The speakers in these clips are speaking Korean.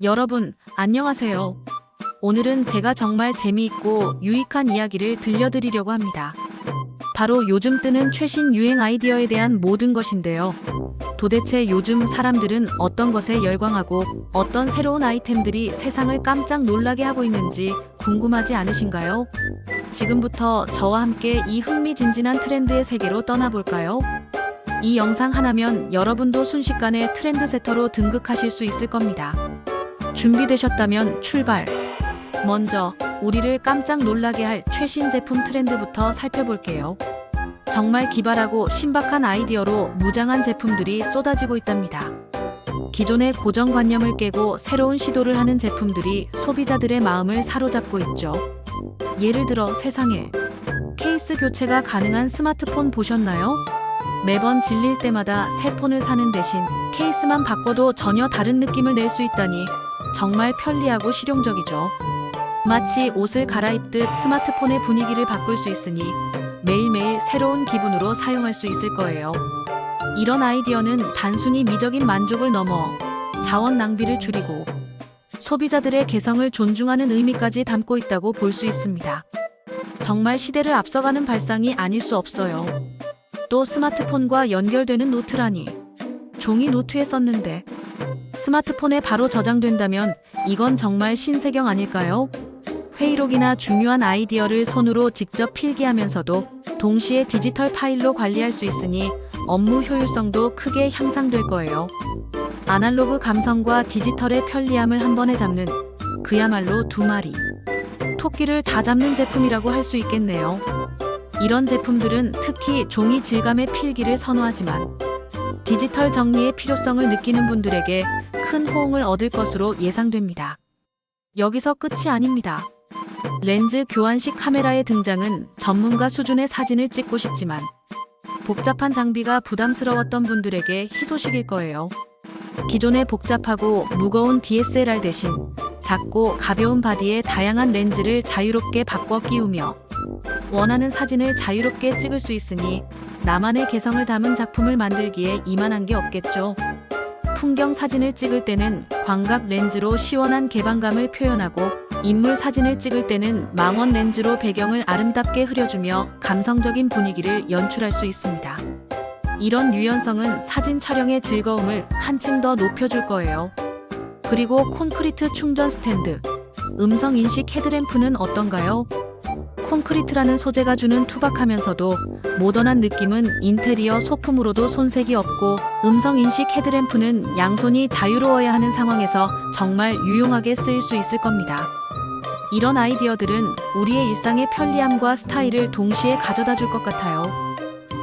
여러분, 안녕하세요. 오늘은 제가 정말 재미있고 유익한 이야기를 들려드리려고 합니다. 바로 요즘 뜨는 최신 유행 아이디어에 대한 모든 것인데요. 도대체 요즘 사람들은 어떤 것에 열광하고 어떤 새로운 아이템들이 세상을 깜짝 놀라게 하고 있는지 궁금하지 않으신가요? 지금부터 저와 함께 이 흥미진진한 트렌드의 세계로 떠나볼까요? 이 영상 하나면 여러분도 순식간에 트렌드세터로 등극하실 수 있을 겁니다. 준비되셨다면 출발! 먼저 우리를 깜짝 놀라게 할 최신 제품 트렌드부터 살펴볼게요. 정말 기발하고 신박한 아이디어로 무장한 제품들이 쏟아지고 있답니다. 기존의 고정관념을 깨고 새로운 시도를 하는 제품들이 소비자들의 마음을 사로잡고 있죠. 예를 들어 세상에 케이스 교체가 가능한 스마트폰 보셨나요? 매번 질릴 때마다 새 폰을 사는 대신 케이스만 바꿔도 전혀 다른 느낌을 낼 수 있다니 정말 편리하고 실용적이죠. 마치 옷을 갈아입듯 스마트폰의 분위기를 바꿀 수 있으니 매일매일 새로운 기분으로 사용할 수 있을 거예요. 이런 아이디어는 단순히 미적인 만족을 넘어 자원 낭비를 줄이고 소비자들의 개성을 존중하는 의미까지 담고 있다고 볼 수 있습니다. 정말 시대를 앞서가는 발상이 아닐 수 없어요. 또 스마트폰과 연결되는 노트라니 종이 노트에 썼는데 스마트폰에 바로 저장된다면 이건 정말 신세경 아닐까요? 회의록이나 중요한 아이디어를 손으로 직접 필기하면서도 동시에 디지털 파일로 관리할 수 있으니 업무 효율성도 크게 향상될 거예요. 아날로그 감성과 디지털의 편리함을 한 번에 잡는 그야말로 두 마리 토끼를 다 잡는 제품이라고 할 수 있겠네요. 이런 제품들은 특히 종이 질감의 필기를 선호하지만 디지털 정리의 필요성을 느끼는 분들에게 큰 호응을 얻을 것으로 예상됩니다. 여기서 끝이 아닙니다. 렌즈 교환식 카메라의 등장은 전문가 수준의 사진을 찍고 싶지만 복잡한 장비가 부담스러웠던 분들에게 희소식일 거예요. 기존의 복잡하고 무거운 DSLR 대신 작고 가벼운 바디에 다양한 렌즈를 자유롭게 바꿔 끼우며 원하는 사진을 자유롭게 찍을 수 있으니 나만의 개성을 담은 작품을 만들기에 이만한 게 없겠죠. 풍경 사진을 찍을 때는 광각 렌즈로 시원한 개방감을 표현하고 인물 사진을 찍을 때는 망원 렌즈로 배경을 아름답게 흐려주며 감성적인 분위기를 연출할 수 있습니다. 이런 유연성은 사진 촬영의 즐거움을 한층 더 높여줄 거예요. 그리고 콘크리트 충전 스탠드, 음성 인식 헤드램프는 어떤가요? 콘크리트라는 소재가 주는 투박하면서도 모던한 느낌은 인테리어 소품으로도 손색이 없고 음성인식 헤드램프는 양손이 자유로워야 하는 상황에서 정말 유용하게 쓰일 수 있을 겁니다. 이런 아이디어들은 우리의 일상의 편리함과 스타일을 동시에 가져다 줄 것 같아요.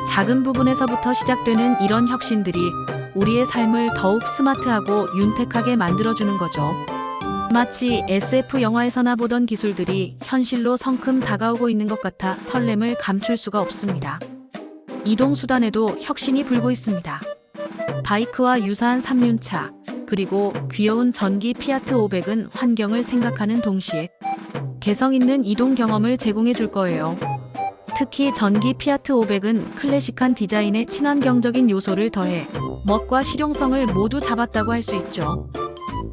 작은 부분에서부터 시작되는 이런 혁신들이 우리의 삶을 더욱 스마트하고 윤택하게 만들어주는 거죠. 마치 SF 영화에서나 보던 기술들이 현실로 성큼 다가오고 있는 것 같아 설렘을 감출 수가 없습니다. 이동수단에도 혁신이 불고 있습니다. 바이크와 유사한 3륜차, 그리고 귀여운 전기 피아트 500은 환경을 생각하는 동시에 개성 있는 이동 경험을 제공해 줄 거예요. 특히 전기 피아트 500은 클래식한 디자인에 친환경적인 요소를 더해 멋과 실용성을 모두 잡았다고 할 수 있죠.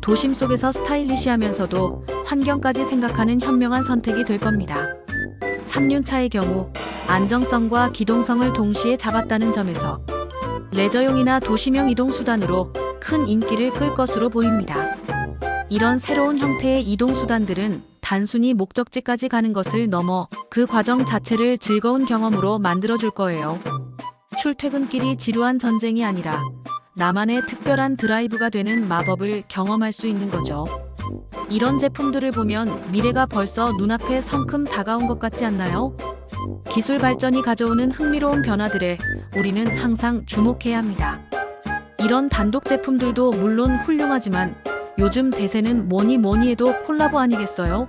도심 속에서 스타일리시하면서도 환경까지 생각하는 현명한 선택이 될 겁니다. 3륜차의 경우 안정성과 기동성을 동시에 잡았다는 점에서 레저용이나 도시명 이동수단으로 큰 인기를 끌 것으로 보입니다. 이런 새로운 형태의 이동수단들은 단순히 목적지까지 가는 것을 넘어 그 과정 자체를 즐거운 경험으로 만들어줄 거예요. 출퇴근길이 지루한 전쟁이 아니라 나만의 특별한 드라이브가 되는 마법을 경험할 수 있는 거죠. 이런 제품들을 보면 미래가 벌써 눈앞에 성큼 다가온 것 같지 않나요? 기술 발전이 가져오는 흥미로운 변화들에 우리는 항상 주목해야 합니다. 이런 단독 제품들도 물론 훌륭하지만 요즘 대세는 뭐니 해도 콜라보 아니겠어요?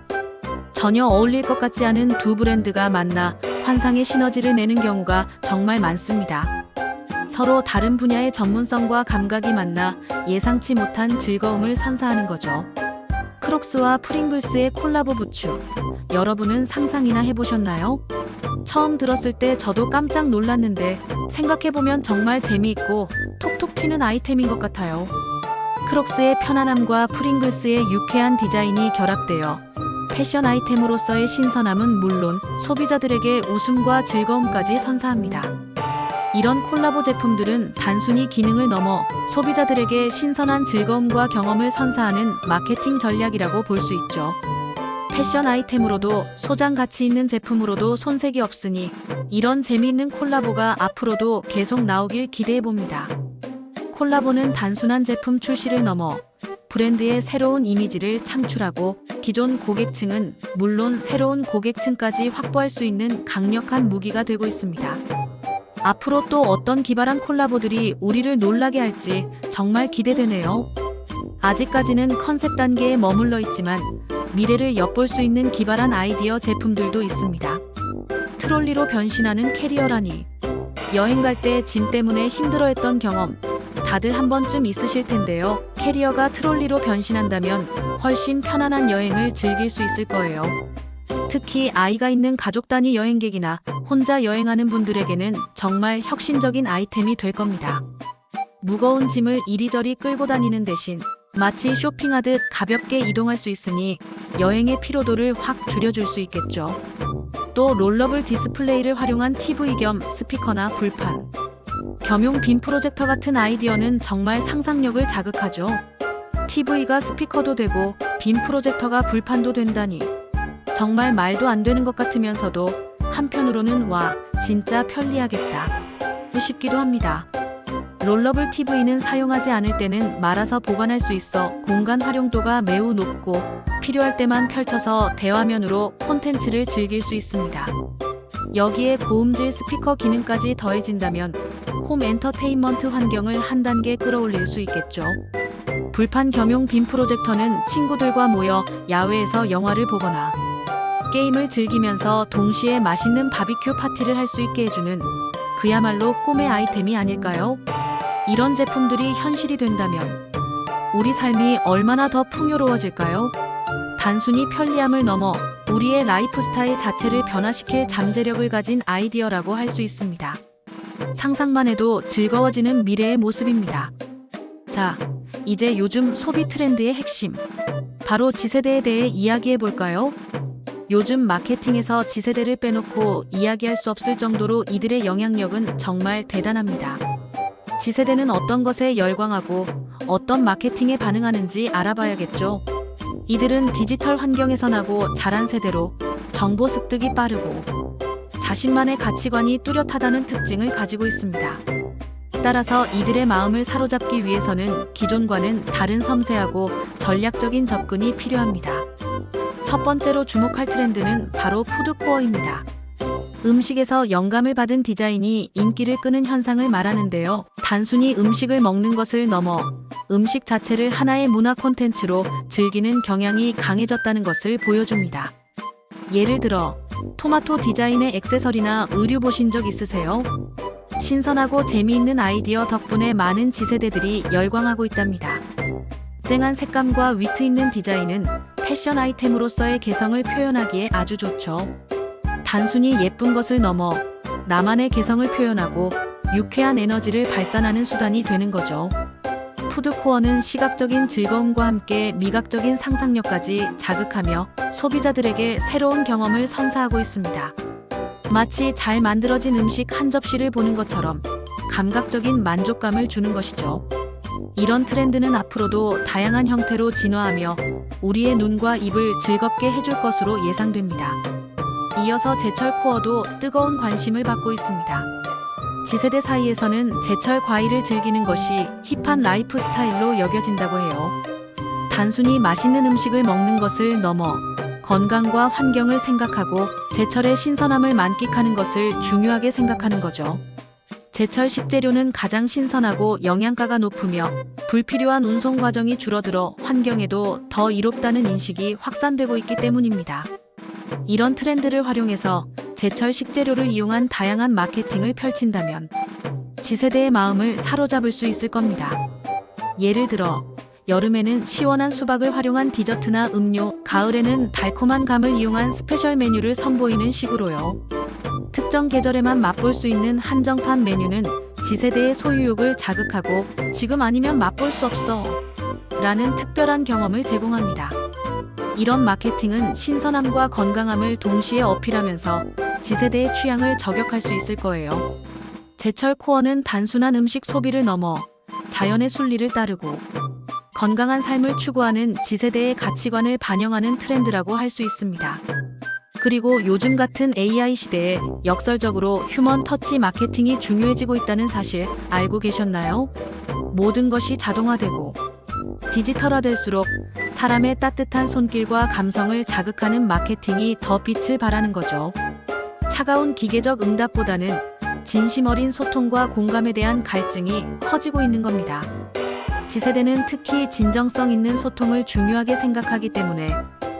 전혀 어울릴 것 같지 않은 두 브랜드가 만나 환상의 시너지를 내는 경우가 정말 많습니다. 서로 다른 분야의 전문성과 감각이 만나 예상치 못한 즐거움을 선사하는 거죠. 크록스와 프링글스의 콜라보 부츠, 여러분은 상상이나 해보셨나요? 처음 들었을 때 저도 깜짝 놀랐는데 생각해보면 정말 재미있고 톡톡 튀는 아이템인 것 같아요. 크록스의 편안함과 프링글스의 유쾌한 디자인이 결합되어 패션 아이템으로서의 신선함은 물론 소비자들에게 웃음과 즐거움까지 선사합니다. 이런 콜라보 제품들은 단순히 기능을 넘어 소비자들에게 신선한 즐거움과 경험을 선사하는 마케팅 전략이라고 볼 수 있죠. 패션 아이템으로도 소장 가치 있는 제품으로도 손색이 없으니 이런 재미있는 콜라보가 앞으로도 계속 나오길 기대해 봅니다. 콜라보는 단순한 제품 출시를 넘어 브랜드의 새로운 이미지를 창출하고 기존 고객층은 물론 새로운 고객층까지 확보할 수 있는 강력한 무기가 되고 있습니다. 앞으로 또 어떤 기발한 콜라보들이 우리를 놀라게 할지 정말 기대되네요. 아직까지는 컨셉 단계에 머물러 있지만 미래를 엿볼 수 있는 기발한 아이디어 제품들도 있습니다. 트롤리로 변신하는 캐리어라니. 여행 갈 때 짐 때문에 힘들어했던 경험 다들 한 번쯤 있으실 텐데요. 캐리어가 트롤리로 변신한다면 훨씬 편안한 여행을 즐길 수 있을 거예요. 특히 아이가 있는 가족 단위 여행객이나 혼자 여행하는 분들에게는 정말 혁신적인 아이템이 될 겁니다. 무거운 짐을 이리저리 끌고 다니는 대신 마치 쇼핑하듯 가볍게 이동할 수 있으니 여행의 피로도를 확 줄여줄 수 있겠죠. 또 롤러블 디스플레이를 활용한 TV 겸 스피커나 불판, 겸용 빔 프로젝터 같은 아이디어는 정말 상상력을 자극하죠. TV가 스피커도 되고 빔 프로젝터가 불판도 된다니 정말 말도 안 되는 것 같으면서도 한편으로는 와 진짜 편리하겠다 싶기도 합니다. 롤러블 TV는 사용하지 않을 때는 말아서 보관할 수 있어 공간 활용도가 매우 높고 필요할 때만 펼쳐서 대화면으로 콘텐츠를 즐길 수 있습니다. 여기에 고음질 스피커 기능까지 더해진다면 홈 엔터테인먼트 환경을 한 단계 끌어올릴 수 있겠죠. 불판 겸용 빔 프로젝터는 친구들과 모여 야외에서 영화를 보거나 게임을 즐기면서 동시에 맛있는 바비큐 파티를 할 수 있게 해주는 그야말로 꿈의 아이템이 아닐까요? 이런 제품들이 현실이 된다면 우리 삶이 얼마나 더 풍요로워질까요? 단순히 편리함을 넘어 우리의 라이프 스타일 자체를 변화시킬 잠재력을 가진 아이디어라고 할 수 있습니다. 상상만 해도 즐거워지는 미래의 모습입니다. 자, 이제 요즘 소비 트렌드의 핵심, 바로 Z세대에 대해 이야기해 볼까요? 요즘 마케팅에서 Z세대를 빼놓고 이야기할 수 없을 정도로 이들의 영향력은 정말 대단합니다. Z세대는 어떤 것에 열광하고 어떤 마케팅에 반응하는지 알아봐야겠죠. 이들은 디지털 환경에서 나고 자란 세대로 정보 습득이 빠르고 자신만의 가치관이 뚜렷하다는 특징을 가지고 있습니다. 따라서 이들의 마음을 사로잡기 위해서는 기존과는 다른 섬세하고 전략적인 접근이 필요합니다. 첫 번째로 주목할 트렌드는 바로 푸드코어입니다. 음식에서 영감을 받은 디자인이 인기를 끄는 현상을 말하는데요. 단순히 음식을 먹는 것을 넘어 음식 자체를 하나의 문화 콘텐츠로 즐기는 경향이 강해졌다는 것을 보여줍니다. 예를 들어 토마토 디자인의 액세서리나 의류 보신 적 있으세요? 신선하고 재미있는 아이디어 덕분에 많은 Z세대들이 열광하고 있답니다. 쨍한 색감과 위트 있는 디자인은 패션 아이템으로서의 개성을 표현하기에 아주 좋죠. 단순히 예쁜 것을 넘어 나만의 개성을 표현하고 유쾌한 에너지를 발산하는 수단이 되는 거죠. 푸드코어는 시각적인 즐거움과 함께 미각적인 상상력까지 자극하며 소비자들에게 새로운 경험을 선사하고 있습니다. 마치 잘 만들어진 음식 한 접시를 보는 것처럼 감각적인 만족감을 주는 것이죠. 이런 트렌드는 앞으로도 다양한 형태로 진화하며 우리의 눈과 입을 즐겁게 해줄 것으로 예상됩니다. 이어서 제철 코어도 뜨거운 관심을 받고 있습니다. Z세대 사이에서는 제철 과일을 즐기는 것이 힙한 라이프 스타일로 여겨진다고 해요. 단순히 맛있는 음식을 먹는 것을 넘어 건강과 환경을 생각하고 제철의 신선함을 만끽하는 것을 중요하게 생각하는 거죠. 제철 식재료는 가장 신선하고 영양가가 높으며 불필요한 운송 과정이 줄어들어 환경에도 더 이롭다는 인식이 확산되고 있기 때문입니다. 이런 트렌드를 활용해서 제철 식재료를 이용한 다양한 마케팅을 펼친다면 Z세대의 마음을 사로잡을 수 있을 겁니다. 예를 들어 여름에는 시원한 수박을 활용한 디저트나 음료, 가을에는 달콤한 감을 이용한 스페셜 메뉴를 선보이는 식으로요. 특정 계절에만 맛볼 수 있는 한정판 메뉴는 Z세대의 소유욕을 자극하고 지금 아니면 맛볼 수 없어 라는 특별한 경험을 제공합니다. 이런 마케팅은 신선함과 건강함을 동시에 어필하면서 지세대의 취향을 저격할 수 있을 거예요. 제철 코어는 단순한 음식 소비를 넘어 자연의 순리를 따르고 건강한 삶을 추구하는 지세대의 가치관을 반영하는 트렌드라고 할 수 있습니다. 그리고 요즘 같은 AI 시대에 역설적으로 휴먼 터치 마케팅이 중요해지고 있다는 사실 알고 계셨나요? 모든 것이 자동화되고 디지털화될수록 사람의 따뜻한 손길과 감성을 자극하는 마케팅이 더 빛을 발하는 거죠. 차가운 기계적 응답보다는 진심 어린 소통과 공감에 대한 갈증이 커지고 있는 겁니다. 지세대는 특히 진정성 있는 소통을 중요하게 생각하기 때문에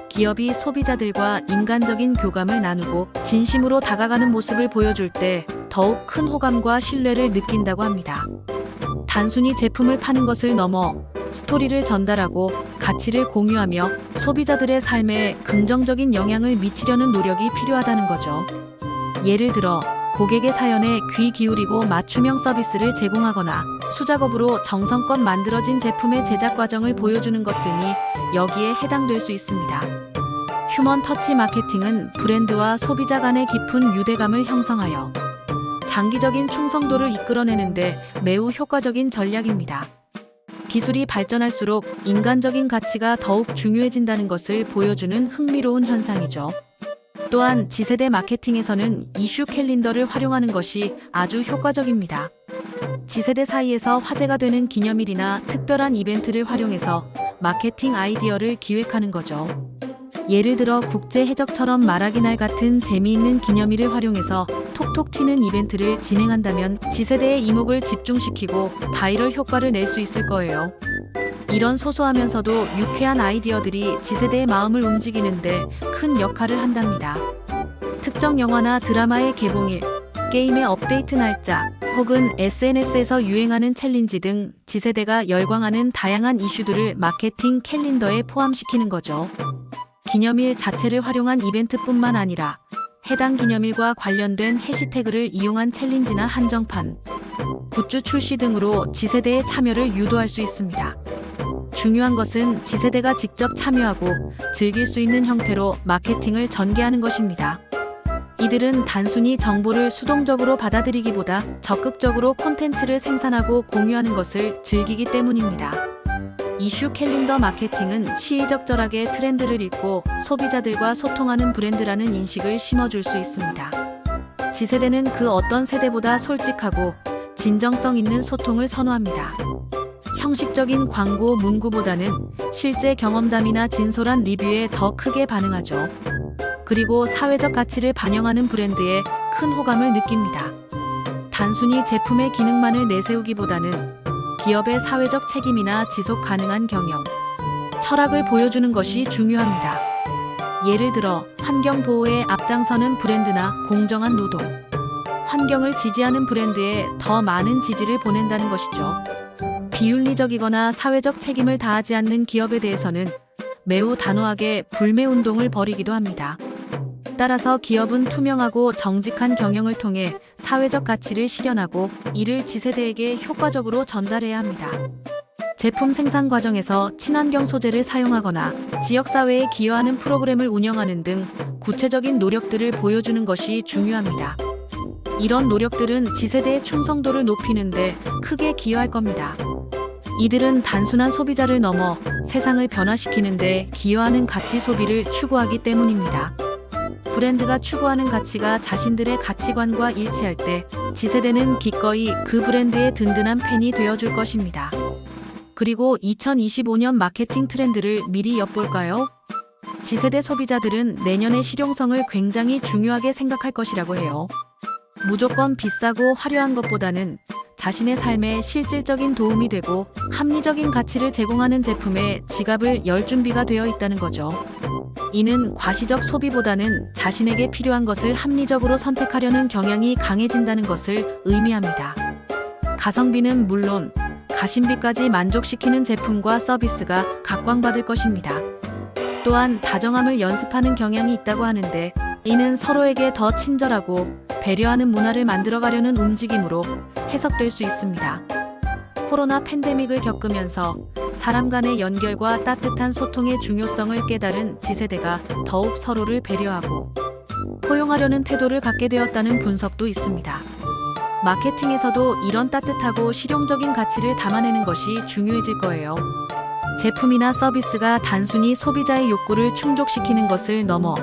기업이 소비자들과 인간적인 교감을 나누고 진심으로 다가가는 모습을 보여줄 때 더욱 큰 호감과 신뢰를 느낀다고 합니다. 단순히 제품을 파는 것을 넘어 스토리를 전달하고 가치를 공유하며 소비자들의 삶에 긍정적인 영향을 미치려는 노력이 필요하다는 거죠. 예를 들어 고객의 사연에 귀 기울이고 맞춤형 서비스를 제공하거나 수작업으로 정성껏 만들어진 제품의 제작 과정을 보여주는 것 등이 여기에 해당될 수 있습니다. 휴먼 터치 마케팅은 브랜드와 소비자 간의 깊은 유대감을 형성하여 장기적인 충성도를 이끌어내는데 매우 효과적인 전략입니다. 기술이 발전할수록 인간적인 가치가 더욱 중요해진다는 것을 보여주는 흥미로운 현상이죠. 또한 지세대 마케팅에서는 이슈 캘린더를 활용하는 것이 아주 효과적입니다. 지세대 사이에서 화제가 되는 기념일이나 특별한 이벤트를 활용해서 마케팅 아이디어를 기획하는 거죠. 예를 들어 국제해적처럼 말하기 날 같은 재미있는 기념일을 활용해서 톡톡 튀는 이벤트를 진행한다면 지세대의 이목을 집중시키고 바이럴 효과를 낼 수 있을 거예요. 이런 소소하면서도 유쾌한 아이디어들이 지세대의 마음을 움직이는데 큰 역할을 한답니다. 특정 영화나 드라마의 개봉일, 게임의 업데이트 날짜, 혹은 SNS에서 유행하는 챌린지 등 지세대가 열광하는 다양한 이슈들을 마케팅 캘린더에 포함시키는 거죠. 기념일 자체를 활용한 이벤트뿐만 아니라 해당 기념일과 관련된 해시태그를 이용한 챌린지나 한정판, 굿즈 출시 등으로 지세대의 참여를 유도할 수 있습니다. 중요한 것은 지세대가 직접 참여하고 즐길 수 있는 형태로 마케팅을 전개하는 것입니다. 이들은 단순히 정보를 수동적으로 받아들이기보다 적극적으로 콘텐츠를 생산하고 공유하는 것을 즐기기 때문입니다. 이슈 캘린더 마케팅은 시의적절하게 트렌드를 읽고 소비자들과 소통하는 브랜드라는 인식을 심어줄 수 있습니다. 지세대는 그 어떤 세대보다 솔직하고 진정성 있는 소통을 선호합니다. 형식적인 광고 문구보다는 실제 경험담이나 진솔한 리뷰에 더 크게 반응하죠. 그리고 사회적 가치를 반영하는 브랜드에 큰 호감을 느낍니다. 단순히 제품의 기능만을 내세우기보다는 기업의 사회적 책임이나 지속 가능한 경영, 철학을 보여주는 것이 중요합니다. 예를 들어 환경 보호에 앞장서는 브랜드나 공정한 노동, 환경을 지지하는 브랜드에 더 많은 지지를 보낸다는 것이죠. 비윤리적이거나 사회적 책임을 다하지 않는 기업에 대해서는 매우 단호하게 불매 운동을 벌이기도 합니다. 따라서 기업은 투명하고 정직한 경영을 통해 사회적 가치를 실현하고 이를 지세대에게 효과적으로 전달해야 합니다. 제품 생산 과정에서 친환경 소재를 사용하거나 지역사회에 기여하는 프로그램을 운영하는 등 구체적인 노력들을 보여주는 것이 중요합니다. 이런 노력들은 지세대의 충성도를 높이는데 크게 기여할 겁니다. 이들은 단순한 소비자를 넘어 세상을 변화시키는데 기여하는 가치 소비를 추구하기 때문입니다. 브랜드가 추구하는 가치가 자신들의 가치관과 일치할 때 지세대는 기꺼이 그 브랜드의 든든한 팬이 되어줄 것입니다. 그리고 2025년 마케팅 트렌드를 미리 엿볼까요? 지세대 소비자들은 내년의 실용성을 굉장히 중요하게 생각할 것이라고 해요. 무조건 비싸고 화려한 것보다는 자신의 삶에 실질적인 도움이 되고 합리적인 가치를 제공하는 제품에 지갑을 열 준비가 되어 있다는 거죠. 이는 과시적 소비보다는 자신에게 필요한 것을 합리적으로 선택하려는 경향이 강해진다는 것을 의미합니다. 가성비는 물론 가심비까지 만족시키는 제품과 서비스가 각광받을 것입니다. 또한 다정함을 연습하는 경향이 있다고 하는데 이는 서로에게 더 친절하고 배려하는 문화를 만들어가려는 움직임으로 해석될 수 있습니다. 코로나 팬데믹을 겪으면서 사람 간의 연결과 따뜻한 소통의 중요성을 깨달은 지세대가 더욱 서로를 배려하고 포용하려는 태도를 갖게 되었다는 분석도 있습니다. 마케팅에서도 이런 따뜻하고 실용적인 가치를 담아내는 것이 중요해질 거예요. 제품이나 서비스가 단순히 소비자의 욕구를 충족시키는 것을 넘어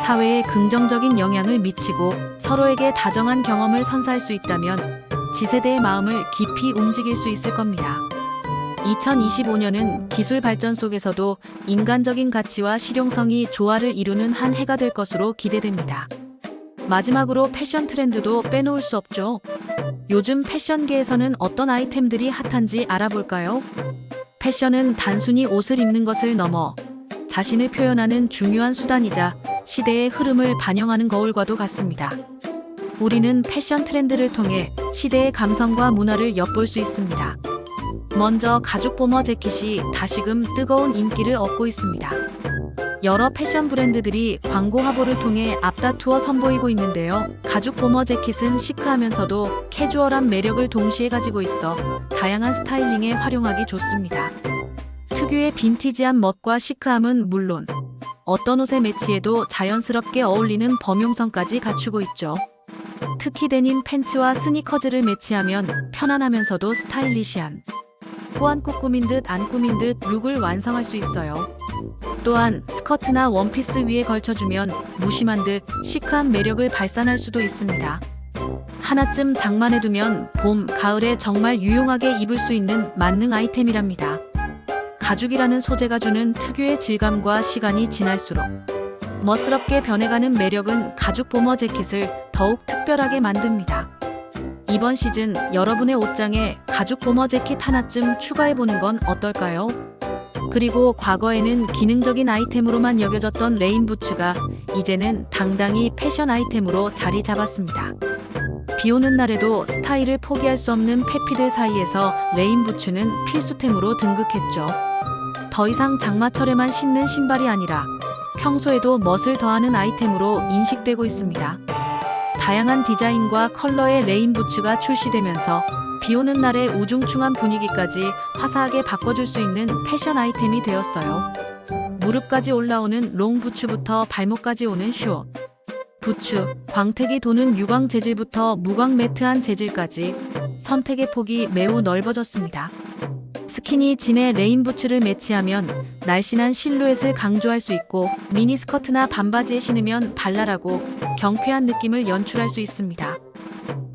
사회에 긍정적인 영향을 미치고 서로에게 다정한 경험을 선사할 수 있다면 지세대의 마음을 깊이 움직일 수 있을 겁니다. 2025년은 기술 발전 속에서도 인간적인 가치와 실용성이 조화를 이루는 한 해가 될 것으로 기대됩니다. 마지막으로 패션 트렌드도 빼놓을 수 없죠. 요즘 패션계에서는 어떤 아이템들이 핫한지 알아볼까요? 패션은 단순히 옷을 입는 것을 넘어 자신을 표현하는 중요한 수단이자 시대의 흐름을 반영하는 거울과도 같습니다. 우리는 패션 트렌드를 통해 시대의 감성과 문화를 엿볼 수 있습니다. 먼저 가죽 보머 재킷이 다시금 뜨거운 인기를 얻고 있습니다. 여러 패션 브랜드들이 광고 화보를 통해 앞다투어 선보이고 있는데요. 가죽 보머 재킷은 시크하면서도 캐주얼한 매력을 동시에 가지고 있어 다양한 스타일링에 활용하기 좋습니다. 특유의 빈티지한 멋과 시크함은 물론 어떤 옷에 매치해도 자연스럽게 어울리는 범용성까지 갖추고 있죠. 특히 데님 팬츠와 스니커즈를 매치하면 편안하면서도 스타일리시한 꾸안꾸 꾸민 듯 안 꾸민 듯 룩을 완성할 수 있어요. 또한 스커트나 원피스 위에 걸쳐주면 무심한 듯 시크한 매력을 발산할 수도 있습니다. 하나쯤 장만해두면 봄, 가을에 정말 유용하게 입을 수 있는 만능 아이템이랍니다. 가죽이라는 소재가 주는 특유의 질감과 시간이 지날수록 멋스럽게 변해가는 매력은 가죽 보머 재킷을 더욱 특별하게 만듭니다. 이번 시즌 여러분의 옷장에 가죽 보머 재킷 하나쯤 추가해보는 건 어떨까요? 그리고 과거에는 기능적인 아이템으로만 여겨졌던 레인 부츠가 이제는 당당히 패션 아이템으로 자리 잡았습니다. 비 오는 날에도 스타일을 포기할 수 없는 패피들 사이에서 레인 부츠는 필수템으로 등극했죠. 더 이상 장마철에만 신는 신발이 아니라 평소에도 멋을 더하는 아이템으로 인식되고 있습니다. 다양한 디자인과 컬러의 레인 부츠가 출시되면서 비 오는 날의 우중충한 분위기까지 화사하게 바꿔줄 수 있는 패션 아이템이 되었어요. 무릎까지 올라오는 롱 부츠부터 발목까지 오는 숏 부츠, 광택이 도는 유광 재질부터 무광 매트한 재질까지 선택의 폭이 매우 넓어졌습니다. 스키니 진의 레인 부츠를 매치하면 날씬한 실루엣을 강조할 수 있고 미니스커트나 반바지에 신으면 발랄하고 경쾌한 느낌을 연출할 수 있습니다.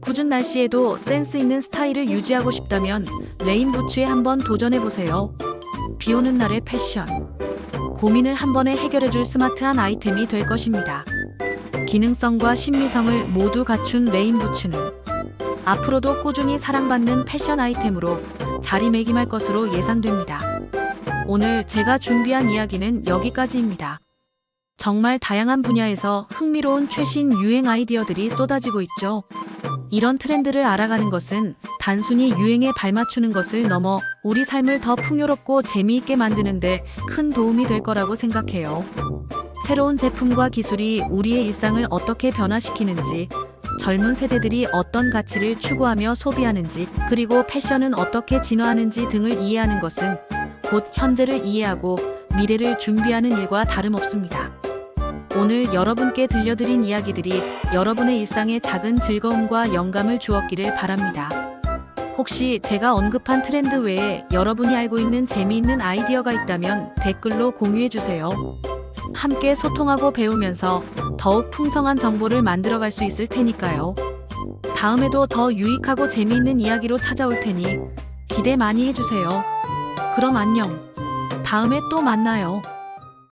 궂은 날씨에도 센스 있는 스타일을 유지하고 싶다면 레인 부츠에 한번 도전해보세요. 비 오는 날의 패션, 고민을 한 번에 해결해줄 스마트한 아이템이 될 것입니다. 기능성과 신미성을 모두 갖춘 레인 부츠는 앞으로도 꾸준히 사랑받는 패션 아이템으로 자리매김할 것으로 예상됩니다. 오늘 제가 준비한 이야기는 여기까지입니다. 정말 다양한 분야에서 흥미로운 최신 유행 아이디어들이 쏟아지고 있죠. 이런 트렌드를 알아가는 것은 단순히 유행에 발맞추는 것을 넘어 우리 삶을 더 풍요롭고 재미있게 만드는 데 큰 도움이 될 거라고 생각해요. 새로운 제품과 기술이 우리의 일상을 어떻게 변화시키는지, 젊은 세대들이 어떤 가치를 추구하며 소비하는지, 그리고 패션은 어떻게 진화하는지 등을 이해하는 것은 곧 현재를 이해하고 미래를 준비하는 일과 다름없습니다. 오늘 여러분께 들려드린 이야기들이 여러분의 일상에 작은 즐거움과 영감을 주었기를 바랍니다. 혹시 제가 언급한 트렌드 외에 여러분이 알고 있는 재미있는 아이디어가 있다면 댓글로 공유해주세요. 함께 소통하고 배우면서 더욱 풍성한 정보를 만들어갈 수 있을 테니까요. 다음에도 더 유익하고 재미있는 이야기로 찾아올 테니 기대 많이 해주세요. 그럼 안녕. 다음에 또 만나요.